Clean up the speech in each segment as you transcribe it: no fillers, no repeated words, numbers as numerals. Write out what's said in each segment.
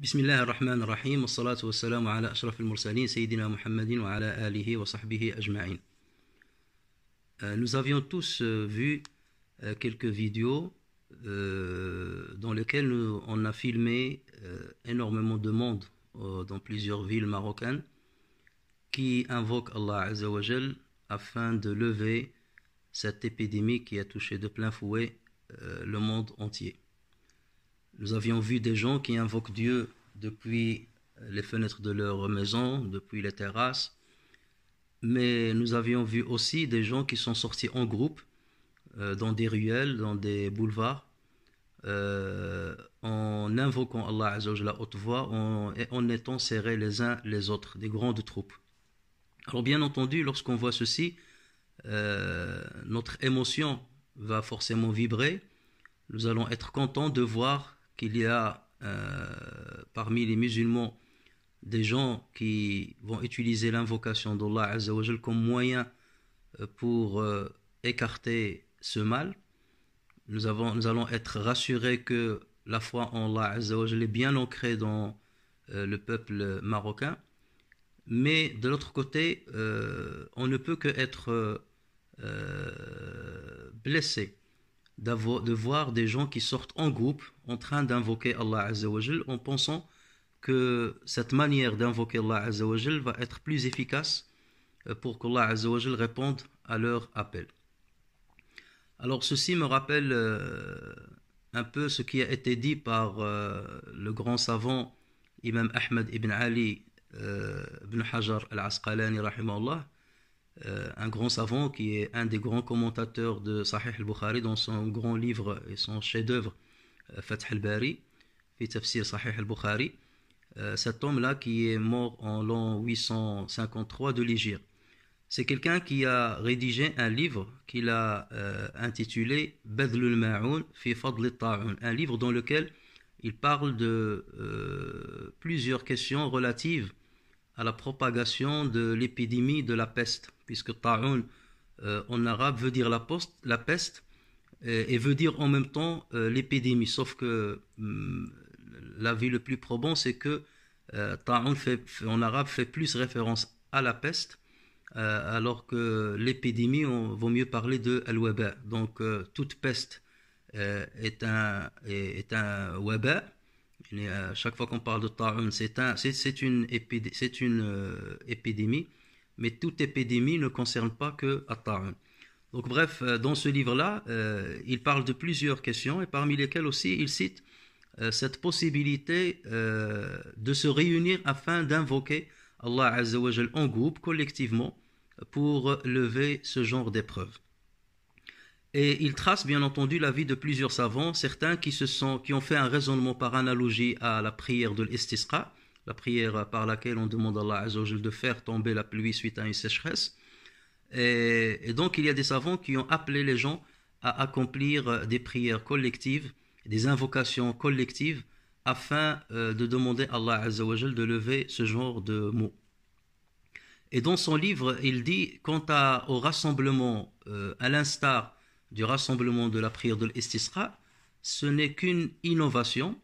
بسم الله الرحمن الرحيم والصلاة والسلام على أشرف المرسلين سيدنا محمد وعلى آله وصحبه أجمعين. Nous avions tous vu quelques vidéos dans lesquelles on a filmé énormément de monde dans plusieurs villes marocaines qui invoquent Allah Azza wa Jal afin de lever cette épidémie qui a touché de plein fouet le monde entier. Nous avions vu des gens qui invoquent Dieu depuis les fenêtres de leur maison, depuis les terrasses, mais nous avions vu aussi des gens qui sont sortis en groupe dans des ruelles, dans des boulevards, en invoquant Allah Azza wa Jalla à haute voix et en étant serrés les uns les autres, des grandes troupes. Alors bien entendu, lorsqu'on voit ceci, notre émotion va forcément vibrer. Nous allons être contents de voir qu'il y a parmi les musulmans des gens qui vont utiliser l'invocation d'Allah Azza wa Jal comme moyen pour écarter ce mal. Nous allons être rassurés que la foi en Allah Azza wa Jal est bien ancrée dans le peuple marocain. Mais de l'autre côté, on ne peut que être blessé de voir des gens qui sortent en groupe en train d'invoquer Allah Azza wa Jal en pensant que cette manière d'invoquer Allah Azza wa Jal va être plus efficace pour qu'Allah Azza wa Jal réponde à leur appel. Alors ceci me rappelle un peu ce qui a été dit par le grand savant Imam Ahmed ibn Ali ibn Hajar al-Asqalani rahimahullah, un grand savant qui est un des grands commentateurs de Sahih al-Bukhari dans son grand livre et son chef-d'œuvre Fath al-Bari, fi tafsir Sahih al-Bukhari. Cet homme-là qui est mort en l'an 853 de l'Hégire. C'est quelqu'un qui a rédigé un livre qu'il a intitulé Badlul Ma'oun fi Fadl al-Ta'un, un livre dans lequel il parle de plusieurs questions relatives à la propagation de l'épidémie de la peste, puisque Ta'un en arabe veut dire la peste et veut dire en même temps l'épidémie, sauf que l'avis le plus probant c'est que Ta'un en arabe fait plus référence à la peste, alors que l'épidémie, on vaut mieux parler de al-waba. Donc toute peste est un waba. Chaque fois qu'on parle de Ta'un, c'est une épidémie, mais toute épidémie ne concerne pas que Ta'un. Donc bref, dans ce livre-là, il parle de plusieurs questions et parmi lesquelles aussi il cite cette possibilité de se réunir afin d'invoquer Allah Azza wa Jal en groupe, collectivement, pour lever ce genre d'épreuve. Et il trace bien entendu l'avis de plusieurs savants, certains qui ont fait un raisonnement par analogie à la prière de l'istisqa, la prière par laquelle on demande à Allah Azza wa Jal de faire tomber la pluie suite à une sécheresse. Et donc il y a des savants qui ont appelé les gens à accomplir des prières collectives, des invocations collectives, afin de demander à Allah Azza wa Jal de lever ce genre de mots. Et dans son livre, il dit, quant au rassemblement, à l'instar du rassemblement de la prière de l'istisqa, ce n'est qu'une innovation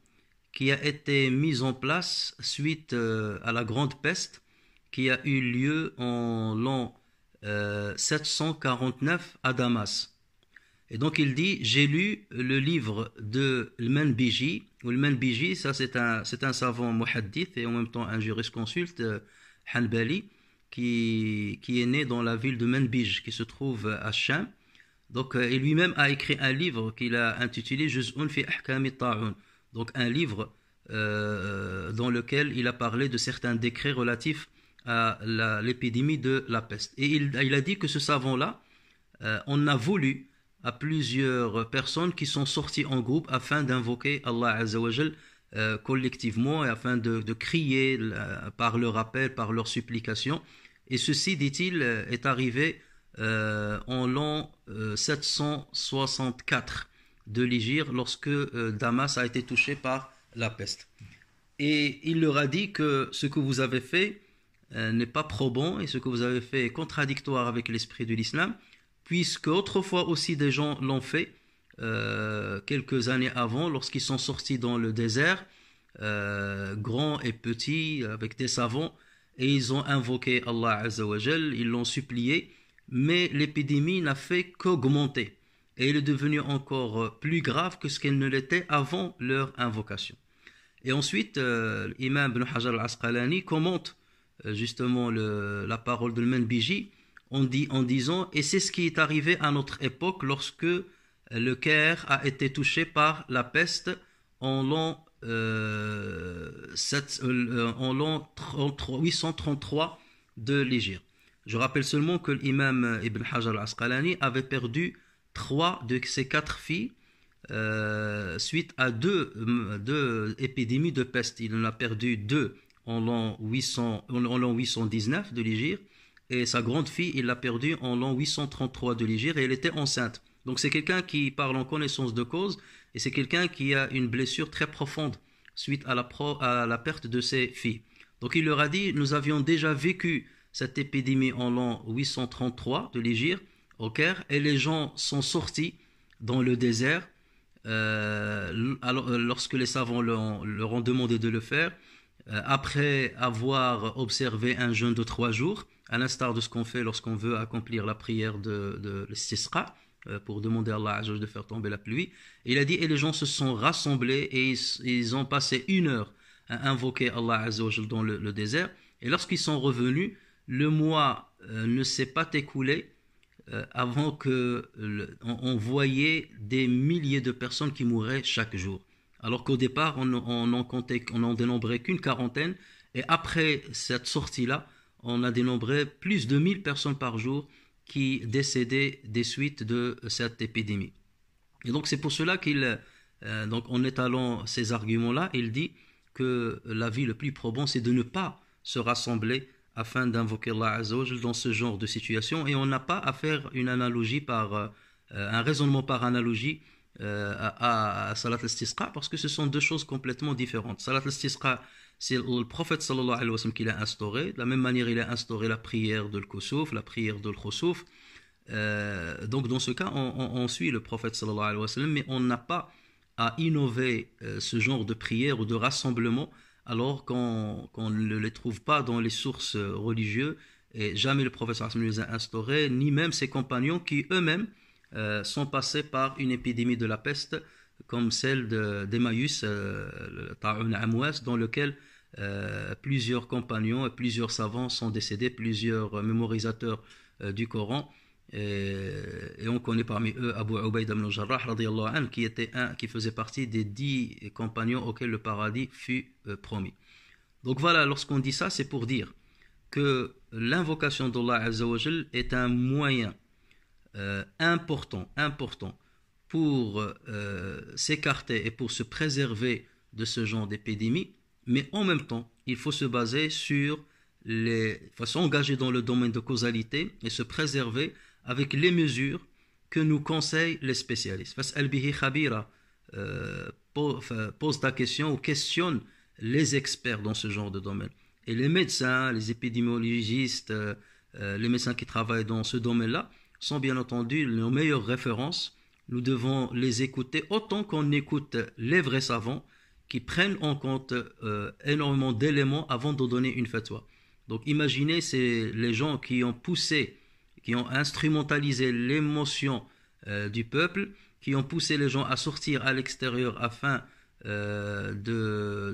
qui a été mise en place suite à la grande peste qui a eu lieu en l'an 749 à Damas. Et donc il dit, j'ai lu le livre de Al-Manbiji, ou Al-Manbiji, ça c'est un savant muhaddith et en même temps un jurisconsulte hanbali qui est né dans la ville de Manbij qui se trouve à Cham. Donc il lui-même a écrit un livre qu'il a intitulé Juz'un fi ahkam at-ta'un. Donc un livre dans lequel il a parlé de certains décrets relatifs à l'épidémie de la peste. Et il a dit que ce savant-là, on a voulu à plusieurs personnes qui sont sorties en groupe afin d'invoquer Allah Azza wa Jal collectivement et afin de crier par leur appel, par leur supplication. Et ceci, dit-il, est arrivé en l'an 764 de l'Hégire, lorsque Damas a été touché par la peste. Et il leur a dit que ce que vous avez fait n'est pas probant et ce que vous avez fait est contradictoire avec l'esprit de l'islam, puisque autrefois aussi des gens l'ont fait quelques années avant, lorsqu'ils sont sortis dans le désert grands et petits, avec des savants, et ils ont invoqué Allah Azza wa Jal, ils l'ont supplié, mais l'épidémie n'a fait qu'augmenter. Et elle est devenue encore plus grave que ce qu'elle ne l'était avant leur invocation. Et ensuite, l'imam Ibn Hajar al-Asqalani commente justement la parole de Manbiji en disant, et c'est ce qui est arrivé à notre époque lorsque le Caire a été touché par la peste en l'an 833 de l'Hégire. Je rappelle seulement que l'imam Ibn Hajar al-Asqalani avait perdu 3 de ses 4 filles suite à deux épidémies de peste. Il en a perdu 2 en l'an 819 de l'Hégire, et sa grande fille, il l'a perdue en l'an 833 de l'Hégire, et elle était enceinte. Donc c'est quelqu'un qui parle en connaissance de cause, et c'est quelqu'un qui a une blessure très profonde suite à la perte de ses filles. Donc il leur a dit, nous avions déjà vécu cette épidémie en l'an 833 de l'Hégire au Caire, et les gens sont sortis dans le désert lorsque les savants leur ont demandé de le faire, après avoir observé un jeûne de 3 jours, à l'instar de ce qu'on fait lorsqu'on veut accomplir la prière de l'istisqa, pour demander à Allah de faire tomber la pluie. Et il a dit, et les gens se sont rassemblés et ils ont passé 1 heure à invoquer Allah dans le désert. Et lorsqu'ils sont revenus, le mois ne s'est pas écoulé avant que on voyait des milliers de personnes qui mouraient chaque jour. Alors qu'au départ, on n'en dénombrait qu'une quarantaine, et après cette sortie-là, on a dénombré plus de 1000 personnes par jour qui décédaient des suites de cette épidémie. Et donc c'est pour cela donc en étalant ces arguments-là, il dit que l'avis le plus probant, c'est de ne pas se rassembler afin d'invoquer Allah Azza wa Jal dans ce genre de situation, et on n'a pas à faire une analogie un raisonnement par analogie à Salat al-Istisqa, parce que ce sont 2 choses complètement différentes. Salat al-Istisqa, c'est le prophète sallallahu alayhi wa sallam qui l'a instauré. De la même manière, il a instauré la prière de l'Kusuf, la prière de l'Khusuf. Donc dans ce cas, on suit le prophète sallallahu alayhi wa sallam, mais on n'a pas à innover ce genre de prière ou de rassemblement alors qu'on ne les trouve pas dans les sources religieuses, et jamais le prophète sallallahu alayhi wa sallam les a instaurés, ni même ses compagnons qui eux-mêmes sont passés par une épidémie de la peste comme celle d'Emmaüs, le Ta'un Amwas, dans lequel plusieurs compagnons et plusieurs savants sont décédés, plusieurs mémorisateurs du Coran, et on connaît parmi eux Abu Ubaïda ibn Jarrah radiyallahu anhu, qui faisait partie des 10 compagnons auxquels le paradis fut promis. Donc voilà, lorsqu'on dit ça, c'est pour dire que l'invocation d'Allah Azza wa Jal est un moyen important pour s'écarter et pour se préserver de ce genre d'épidémie, mais en même temps, il faut se baser il faut s'engager dans le domaine de causalité et se préserver avec les mesures que nous conseillent les spécialistes. Fas'al bihi khabira, pose ta question ou questionne les experts dans ce genre de domaine. Et les médecins, les épidémiologistes, les médecins qui travaillent dans ce domaine-là sont bien entendu nos meilleures références. Nous devons les écouter autant qu'on écoute les vrais savants qui prennent en compte énormément d'éléments avant de donner une fatwa. Donc imaginez, c'est les gens qui ont instrumentalisé l'émotion du peuple, qui ont poussé les gens à sortir à l'extérieur afin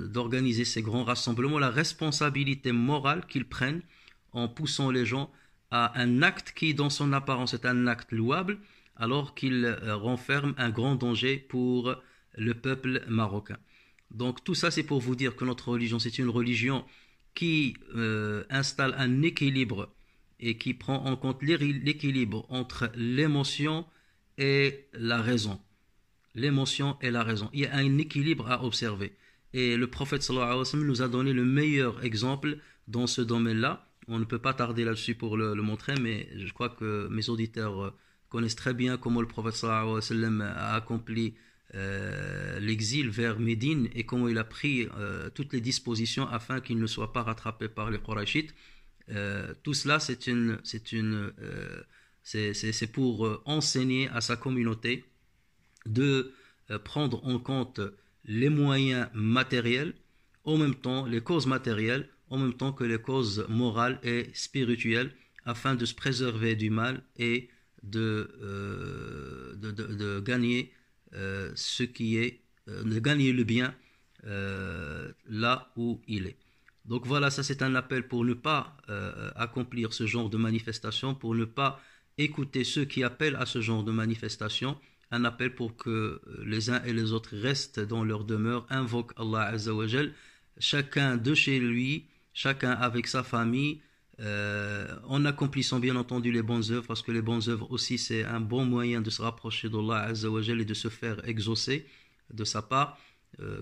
d'organiser ces grands rassemblements, la responsabilité morale qu'ils prennent en poussant les gens à un acte qui, dans son apparence, est un acte louable, alors qu'il renferme un grand danger pour le peuple marocain. Donc tout ça, c'est pour vous dire que notre religion, c'est une religion qui installe un équilibre et qui prend en compte l'équilibre entre l'émotion et la raison. L'émotion et la raison. Il y a un équilibre à observer. Et le prophète sallallahu alayhi wa sallam nous a donné le meilleur exemple dans ce domaine-là. On ne peut pas tarder là-dessus pour le montrer, mais je crois que mes auditeurs connaissent très bien comment le prophète sallallahu alayhi wa sallam a accompli l'exil vers Médine et comment il a pris toutes les dispositions afin qu'il ne soit pas rattrapé par les Qurayshites. Tout cela, c'est pour enseigner à sa communauté de prendre en compte les moyens matériels en même temps, les causes matérielles, en même temps que les causes morales et spirituelles, afin de se préserver du mal et de gagner ce qui est, de gagner le bien là où il est. Donc voilà, ça c'est un appel pour ne pas accomplir ce genre de manifestation, pour ne pas écouter ceux qui appellent à ce genre de manifestation, un appel pour que les uns et les autres restent dans leur demeure, invoquent Allah Azza wa Jal, chacun de chez lui, chacun avec sa famille, en accomplissant bien entendu les bonnes œuvres, parce que les bonnes œuvres aussi c'est un bon moyen de se rapprocher d'Allah Azza wa Jal et de se faire exaucer de sa part,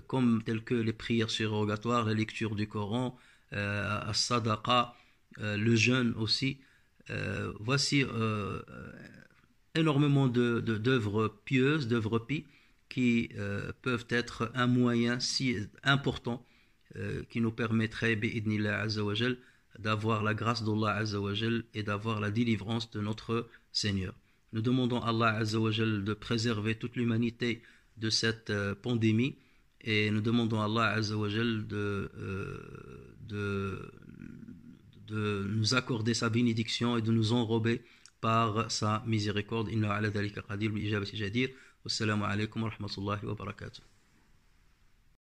comme telles que les prières surrogatoires, la lecture du Coran, as-sadaqa, le jeûne aussi. Voici énormément d'œuvres pieuses, d'œuvres pies, qui peuvent être un moyen si important qui nous permettrait, bi'idnillah azza wa jal, d'avoir la grâce d'Allah azza wa jal et d'avoir la délivrance de notre Seigneur. Nous demandons à Allah azza wa jal de préserver toute l'humanité de cette pandémie et nous demandons à Allah azza wa jal de nous accorder sa bénédiction et de nous enrober par sa miséricorde. Inna ala dhalika qadir bi ijabati jadir. Wassalamu alaikum wa rahmatullahi wa barakatuh.